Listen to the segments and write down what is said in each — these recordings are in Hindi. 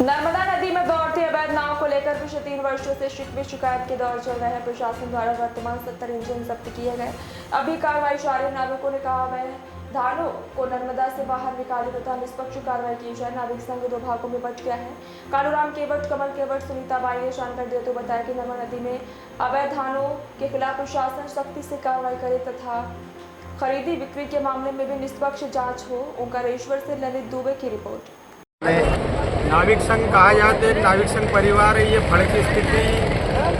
नर्मदा नदी में दौड़ती अवैध नाव को लेकर पिछले 3 वर्षों से शिकवे शिकायत के दौर चल रहे हैं। प्रशासन द्वारा वर्तमान 70 इंजन जब्त किए गए। अभी कार्रवाई जारी। नाविकों ने कहा अवैध धानों को नर्मदा से बाहर निकाले तथा निष्पक्ष कार्रवाई की जाए। नाविक संघ 2 भागों में बंट गया है। कालूराम केवट, कमल केवट, सुनीता बाई ने जानकारी देते हुए बताया कि नर्मदा नदी में अवैध धानों के खिलाफ प्रशासन सख्ती से कार्रवाई करे तथा खरीदी बिक्री के मामले में भी निष्पक्ष जांच हो। ओंकारेश्वर से ललित दुबे की रिपोर्ट। नाविक संघ कहा जाता है, नाविक संघ परिवार है, ये फड़ की स्थिति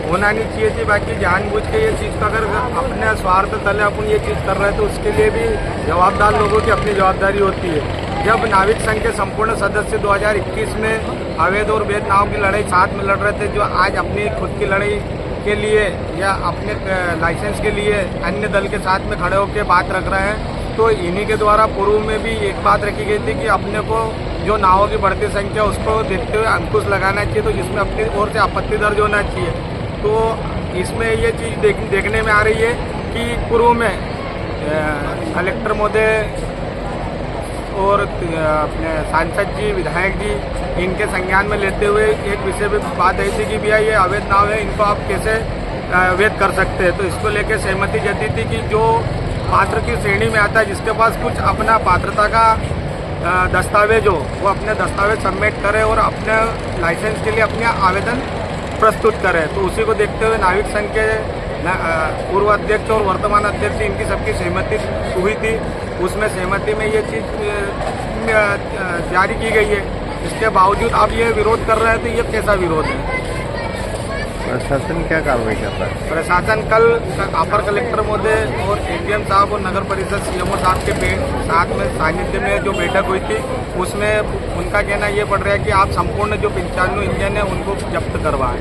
होना नहीं चाहिए थी। बाकी जानबूझ के ये चीज़ का अगर अपने स्वार्थ तले अपन ये चीज़ कर रहे हैं तो उसके लिए भी जवाबदार लोगों की अपनी जवाबदारी होती है। जब नाविक संघ के संपूर्ण सदस्य 2021 में अवैध और वैध नाव की लड़ाई साथ में लड़ रहे थे, जो आज अपनी खुद की लड़ाई के लिए या अपने लाइसेंस के लिए अन्य दल के साथ में खड़े होकर बात रख रहे हैं, तो इन्हीं के द्वारा पूर्व में भी एक बात रखी गई थी कि अपने को जो नावों की बढ़ती संख्या उसको देखते हुए अंकुश लगाना चाहिए, तो जिसमें अपनी ओर से आपत्ति दर्ज होना चाहिए। तो इसमें ये चीज़ देखने में आ रही है कि पूर्व में कलेक्टर महोदय और अपने सांसद जी, विधायक जी इनके संज्ञान में लेते हुए एक विषय पे बात आई थी कि भैया ये अवैध नाव है, इनको आप कैसे वैध कर सकते हैं। तो इसको लेकर सहमति जती थी कि जो पात्र की श्रेणी में आता है, जिसके पास कुछ अपना पात्रता का दस्तावेज हो, वो अपने दस्तावेज सबमिट करे और अपने लाइसेंस के लिए अपने आवेदन प्रस्तुत करे। तो उसी को देखते हुए नाविक संघ के पूर्व अध्यक्ष और वर्तमान अध्यक्ष इनकी सबकी सहमति हुई थी। उसमें सहमति में ये चीज़ जारी की गई है। इसके बावजूद अब ये विरोध कर रहे हैं, तो ये कैसा विरोध है? प्रशासन क्या कार्रवाई कर रहा है? प्रशासन कल अपर कलेक्टर महोदय और एडीएम साहब और नगर परिषद सीएमओ साहब के साथ में सानिध्य में जो बैठक हुई थी, उसमें उनका कहना ये पड़ रहा है कि आप संपूर्ण जो 95 इंजन है उनको जब्त करवाएं।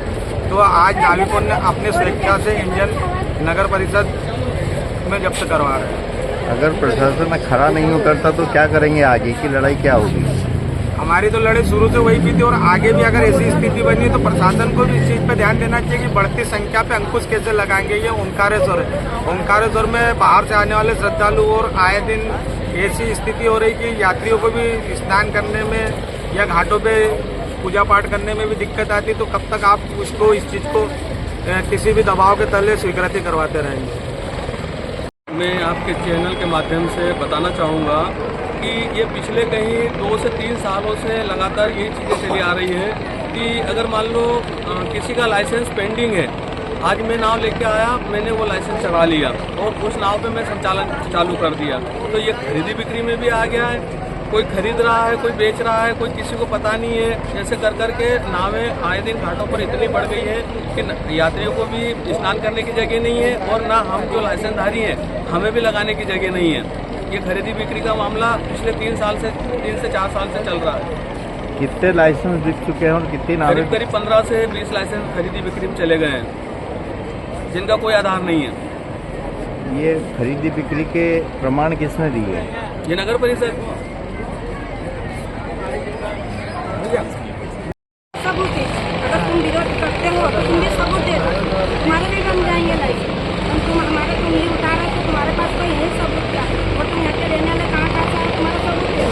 तो आज नाविकों ने अपने स्वेच्छा से इंजन नगर परिषद में जब्त करवा रहे हैं। अगर प्रशासन में खड़ा नहीं उतरता तो क्या करेंगे? आगे की लड़ाई क्या होगी? हमारी तो लड़ाई शुरू से वही की थी और आगे भी अगर ऐसी स्थिति बनी तो प्रशासन को भी इस चीज़ पर ध्यान देना चाहिए कि बढ़ती संख्या पे अंकुश कैसे लगाएंगे। ये ओंकारेश्वर है, ओंकारेश्वर में बाहर से आने वाले श्रद्धालु और आए दिन ऐसी स्थिति हो रही कि यात्रियों को भी स्नान करने में या घाटों पे पूजा पाठ करने में भी दिक्कत आती। तो कब तक आप उसको इस चीज़ को किसी भी दबाव के तले स्वीकृति करवाते रहेंगे? मैं आपके चैनल के माध्यम से बताना चाहूँगा कि ये पिछले कहीं 2 से 3 सालों से लगातार ये चीज़ें चली आ रही है कि अगर मान लो किसी का लाइसेंस पेंडिंग है, आज मैं नाव लेके आया, मैंने वो लाइसेंस चढ़ा लिया और उस नाव पे मैं संचालन चालू कर दिया, तो ये खरीदी बिक्री में भी आ गया है। कोई खरीद रहा है, कोई बेच रहा है, कोई किसी को पता नहीं है। ऐसे कर करके नावें आए दिन घाटों पर इतनी बढ़ गई है कि यात्रियों को भी स्नान करने की जगह नहीं है और ना हम जो लाइसेंसधारी हैं हमें भी लगाने की जगह नहीं है। ये खरीदी बिक्री का मामला पिछले 3 से 4 साल से चल रहा है। कितने लाइसेंस बिक चुके हैं और कितनी नावें? करीब 15 से 20 लाइसेंस खरीदी बिक्री में चले गए हैं, जिनका कोई आधार नहीं है। ये खरीदी बिक्री के प्रमाण किसने दिए? ये नगर परिषद सबूत है। अगर तुम विरोध करते हो तो तुम भी सबूत दे दो, तुम्हारे भी बन जाएंगे लाइसेंस। तुम हमारे तुम नहीं उतारा तो तुम्हारे पास कोई है सबूत क्या? और तुम यहाँ के रहने वाले कहाँ है, तुम्हारा सबूत है?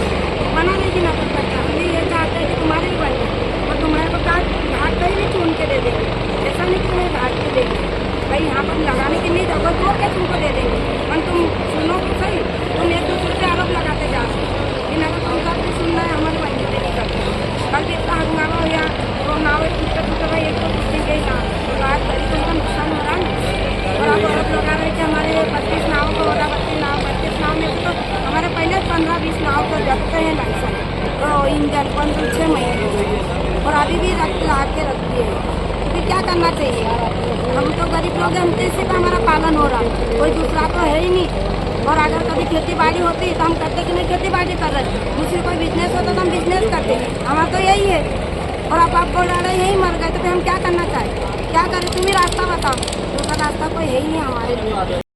बना नहीं ना कर सकता। हम ये चाहते हैं कि तुम्हारे भी बन जाए और तुम्हारे को घाट कहीं भी चुन के दे देंगे। ऐसा नहीं कि तुम्हें घाट के देंगे भाई, यहाँ पर लगाने की नहीं जरूरत हो क्या तुमको दे देंगे। और तुम सुनो तो सही, तुम एक दूसरे से आरोप लगाते जा रहे हो। लेकिन अगर तुम सबसे सुनना है हमारे भाई नहीं करते। कल भी इतना हंगामा हो या वो नाव टूटे भाई, एक तो कुछ गई ना तो रात भरी तो उनका नुकसान हो रहा है। और अब आरोप लगा रहे कि हमारे 32 नाव को हो रहा, 32 नाव में तो हमारे पहले 15-20 नाव तो जगते हैं लाइसेंस तो इंजन 5-6 महीने हो गए और अभी भी ला के रखती है। तो फिर क्या करना चाहिए? हम तो गरीब लोग हैं, हम तो इसी पर हमारा पालन हो रहा है, कोई दूसरा तो है ही नहीं। और अगर कभी खेती बाड़ी होती तो हम करते कि नहीं खेती बाड़ी कर रहे, दूसरी कोई बिजनेस होता तो हम बिजनेस करते। हमारा तो यही है और अब आप बोल रहे यही मर गए तो फिर हम क्या करना चाहें? क्या करें? तुम ही रास्ता बताओ। दूसरा रास्ता कोई है ही नहीं हमारे लिए।